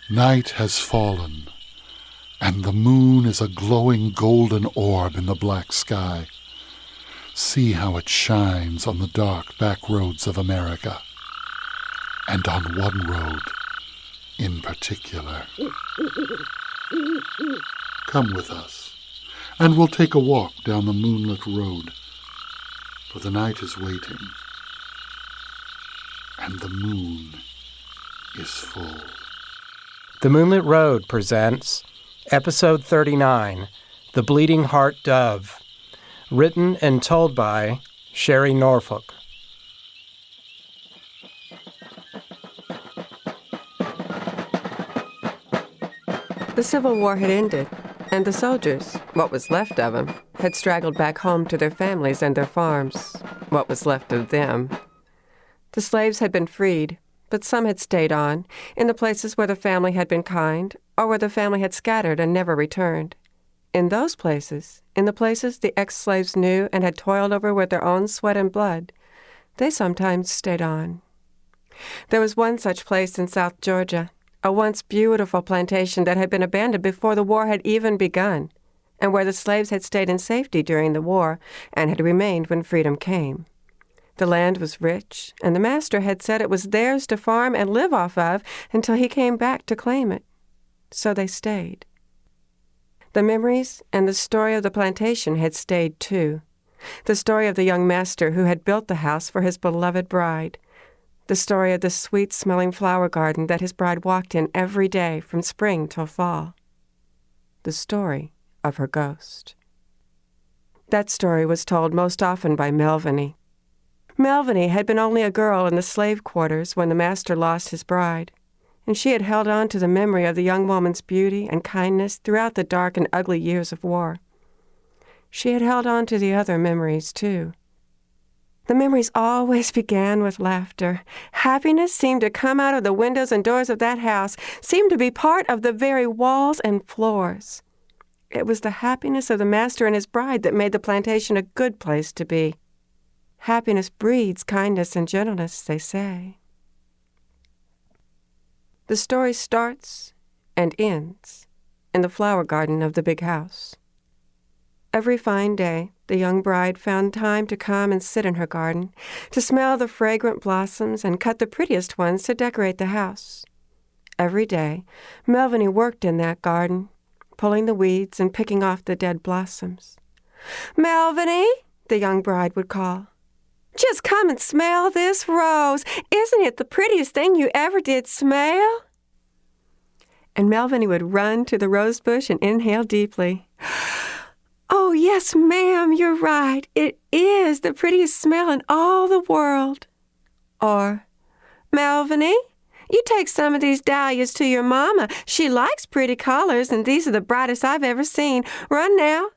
Night has fallen, and the moon is a glowing golden orb in the black sky. See how it shines on the dark back roads of America, and on one road in particular. Come with us, and we'll take a walk down the moonlit road, for the night is waiting, and the moon is full. The Moonlit Road presents Episode 39, The Bleeding Heart Dove, written and told by Sherry Norfolk. The Civil War had ended, and the soldiers, what was left of them, had straggled back home to their families and their farms, what was left of them. The slaves had been freed, but some had stayed on, in the places where the family had been kind, or where the family had scattered and never returned. In those places, in the places the ex-slaves knew and had toiled over with their own sweat and blood, they sometimes stayed on. There was one such place in South Georgia, a once beautiful plantation that had been abandoned before the war had even begun, and where the slaves had stayed in safety during the war and had remained when freedom came. The land was rich, and the master had said it was theirs to farm and live off of until he came back to claim it. So they stayed. The memories and the story of the plantation had stayed too. The story of the young master who had built the house for his beloved bride. The story of the sweet-smelling flower garden that his bride walked in every day from spring till fall. The story of her ghost. That story was told most often by Melviny. Melviny had been only a girl in the slave quarters when the master lost his bride, and she had held on to the memory of the young woman's beauty and kindness throughout the dark and ugly years of war. She had held on to the other memories, too. The memories always began with laughter. Happiness seemed to come out of the windows and doors of that house, seemed to be part of the very walls and floors. It was the happiness of the master and his bride that made the plantation a good place to be. Happiness breeds kindness and gentleness, they say. The story starts and ends in the flower garden of the big house. Every fine day, the young bride found time to come and sit in her garden, to smell the fragrant blossoms and cut the prettiest ones to decorate the house. Every day, Melviny worked in that garden, pulling the weeds and picking off the dead blossoms. "Melviny," the young bride would call, "just come and smell this rose. Isn't it the prettiest thing you ever did smell?" And Melviny would run to the rose bush and inhale deeply. "Oh, yes, ma'am, you're right. It is the prettiest smell in all the world." Or, "Melviny, you take some of these dahlias to your mama. She likes pretty colors, and these are the brightest I've ever seen. Run now."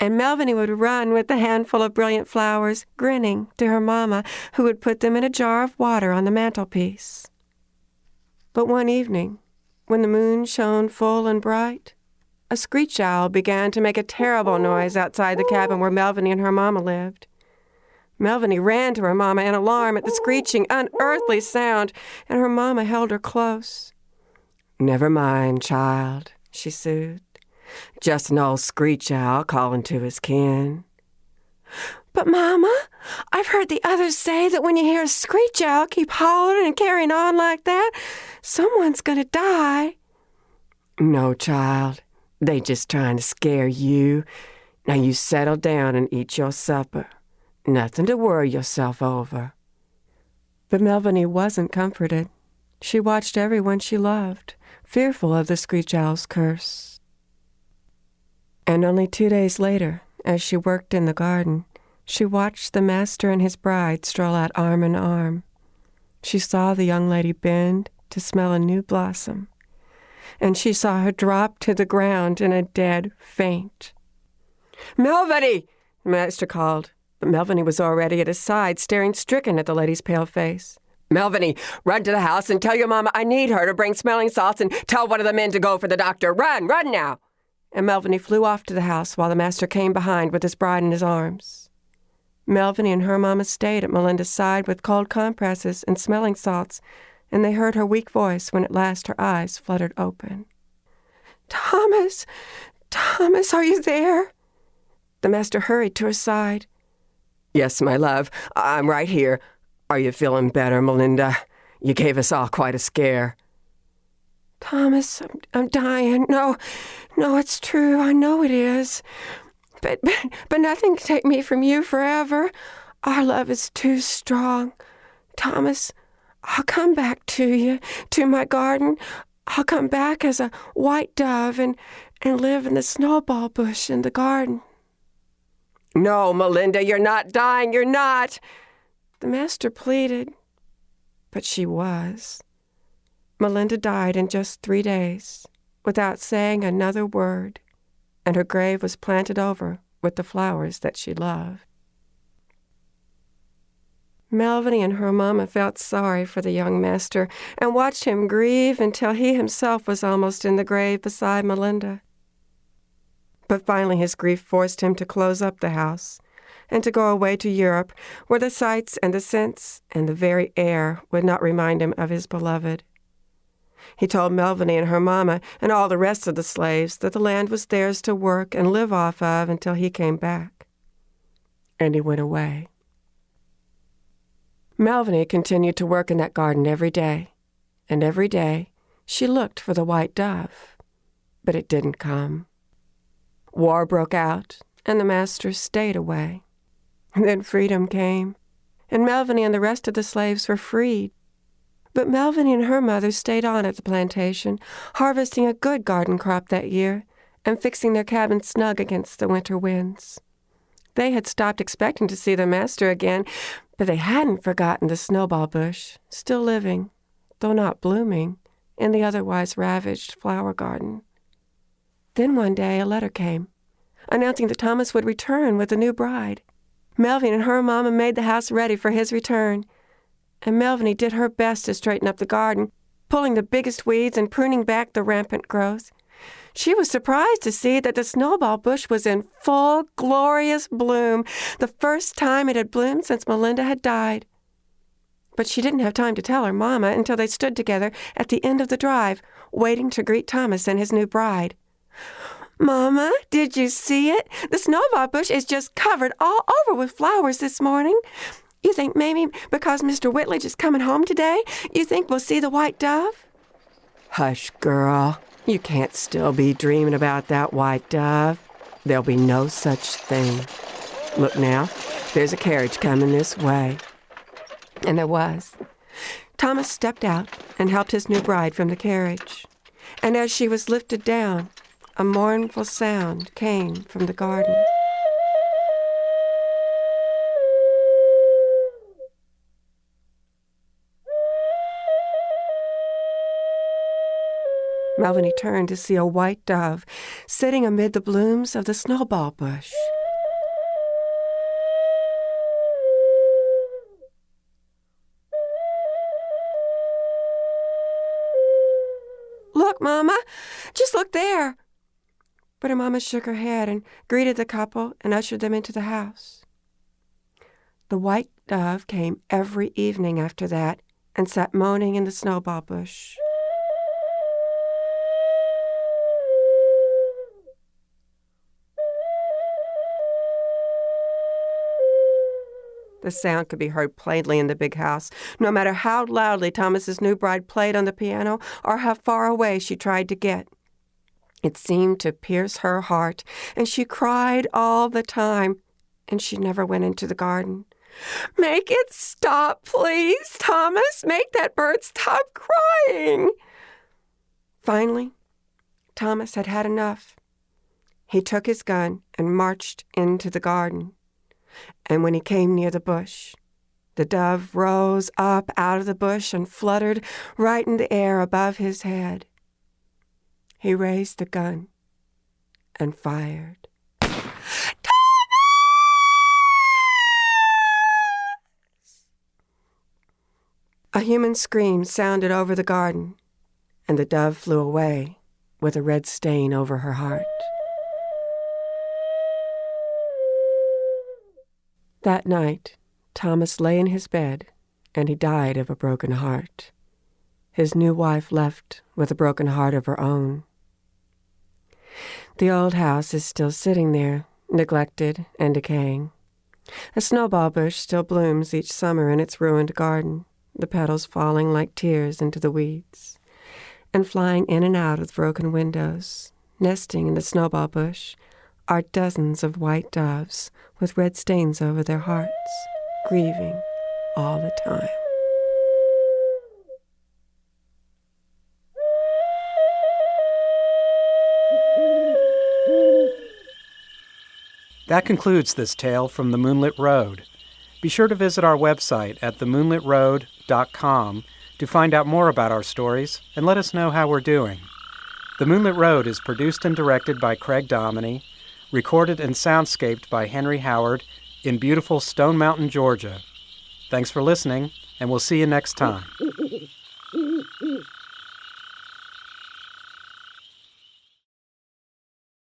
And Melviny would run with the handful of brilliant flowers, grinning, to her mama, who would put them in a jar of water on the mantelpiece. But one evening, when the moon shone full and bright, a screech owl began to make a terrible noise outside the cabin where Melviny and her mama lived. Melviny ran to her mama in alarm at the screeching, unearthly sound, and her mama held her close. "Never mind, child," she soothed. "Just an old screech owl calling to his kin." "But, Mama, I've heard the others say that when you hear a screech owl keep hollering and carrying on like that, someone's going to die." "No, child. They just trying to scare you. Now you settle down and eat your supper. Nothing to worry yourself over." But Melviny wasn't comforted. She watched everyone she loved, fearful of the screech owl's curse. And only 2 days later, as she worked in the garden, she watched the master and his bride stroll out arm in arm. She saw the young lady bend to smell a new blossom, and she saw her drop to the ground in a dead faint. "Melviny!" the master called, but Melviny was already at his side, staring stricken at the lady's pale face. "Melviny, run to the house and tell your mama I need her to bring smelling salts, and tell one of the men to go for the doctor. Run now!" And Melviny flew off to the house while the master came behind with his bride in his arms. Melviny and her mama stayed at Melinda's side with cold compresses and smelling salts and they heard her weak voice when at last her eyes fluttered open. "Thomas! Thomas, are you there?" The master hurried to her side. "Yes, my love, I'm right here. Are you feeling better, Melinda? You gave us all quite a scare." "Thomas, I'm dying. No, it's true. I know it is. But nothing can take me from you forever. Our love is too strong. Thomas, I'll come back to you, to my garden. I'll come back as a white dove and live in the snowball bush in the garden." "No, Melinda, you're not dying. You're not," the master pleaded. But she was. Melinda died in just 3 days, without saying another word, and her grave was planted over with the flowers that she loved. Melviny and her mama felt sorry for the young master and watched him grieve until he himself was almost in the grave beside Melinda. But finally his grief forced him to close up the house and to go away to Europe, where the sights and the scents and the very air would not remind him of his beloved. He told Melviny and her mama and all the rest of the slaves that the land was theirs to work and live off of until he came back. And he went away. Melviny continued to work in that garden every day, and every day she looked for the white dove, but it didn't come. War broke out, and the master stayed away. And then freedom came, and Melviny and the rest of the slaves were freed. But Melviny and her mother stayed on at the plantation, harvesting a good garden crop that year and fixing their cabin snug against the winter winds. They had stopped expecting to see the master again, but they hadn't forgotten the snowball bush, still living, though not blooming, in the otherwise ravaged flower garden. Then one day a letter came, announcing that Thomas would return with a new bride. Melviny and her mama made the house ready for his return, and Melviny did her best to straighten up the garden, pulling the biggest weeds and pruning back the rampant growth. She was surprised to see that the snowball bush was in full, glorious bloom, the first time it had bloomed since Melinda had died. But she didn't have time to tell her mama until they stood together at the end of the drive, waiting to greet Thomas and his new bride. "Mama, did you see it? The snowball bush is just covered all over with flowers this morning. You think maybe because Mr. Whitledge is coming home today, you think we'll see the white dove?" "Hush, girl. You can't still be dreaming about that white dove. There'll be no such thing. Look now, there's a carriage coming this way." And there was. Thomas stepped out and helped his new bride from the carriage. And as she was lifted down, a mournful sound came from the garden. Melviny turned to see a white dove sitting amid the blooms of the snowball bush. "Look, Mama, just look there." But her mama shook her head and greeted the couple and ushered them into the house. The white dove came every evening after that and sat moaning in the snowball bush. The sound could be heard plainly in the big house, no matter how loudly Thomas's new bride played on the piano or how far away she tried to get. It seemed to pierce her heart, and she cried all the time, and she never went into the garden. "Make it stop, please, Thomas. Make that bird stop crying." Finally, Thomas had had enough. He took his gun and marched into the garden. And when he came near the bush, the dove rose up out of the bush and fluttered right in the air above his head. He raised the gun and fired. "Thomas!" A human scream sounded over the garden, and the dove flew away with a red stain over her heart. That night, Thomas lay in his bed, and he died of a broken heart. his new wife left with a broken heart of her own. The old house is still sitting there, neglected and decaying. A snowball bush still blooms each summer in its ruined garden, the petals falling like tears into the weeds. And flying in and out of the broken windows, nesting in the snowball bush, are dozens of white doves with red stains over their hearts, grieving all the time. That concludes this tale from the Moonlit Road. Be sure to visit our website at themoonlitroad.com to find out more about our stories and let us know how we're doing. The Moonlit Road is produced and directed by Craig Dominy, recorded and soundscaped by Henry Howard in beautiful Stone Mountain, Georgia. Thanks for listening, and we'll see you next time.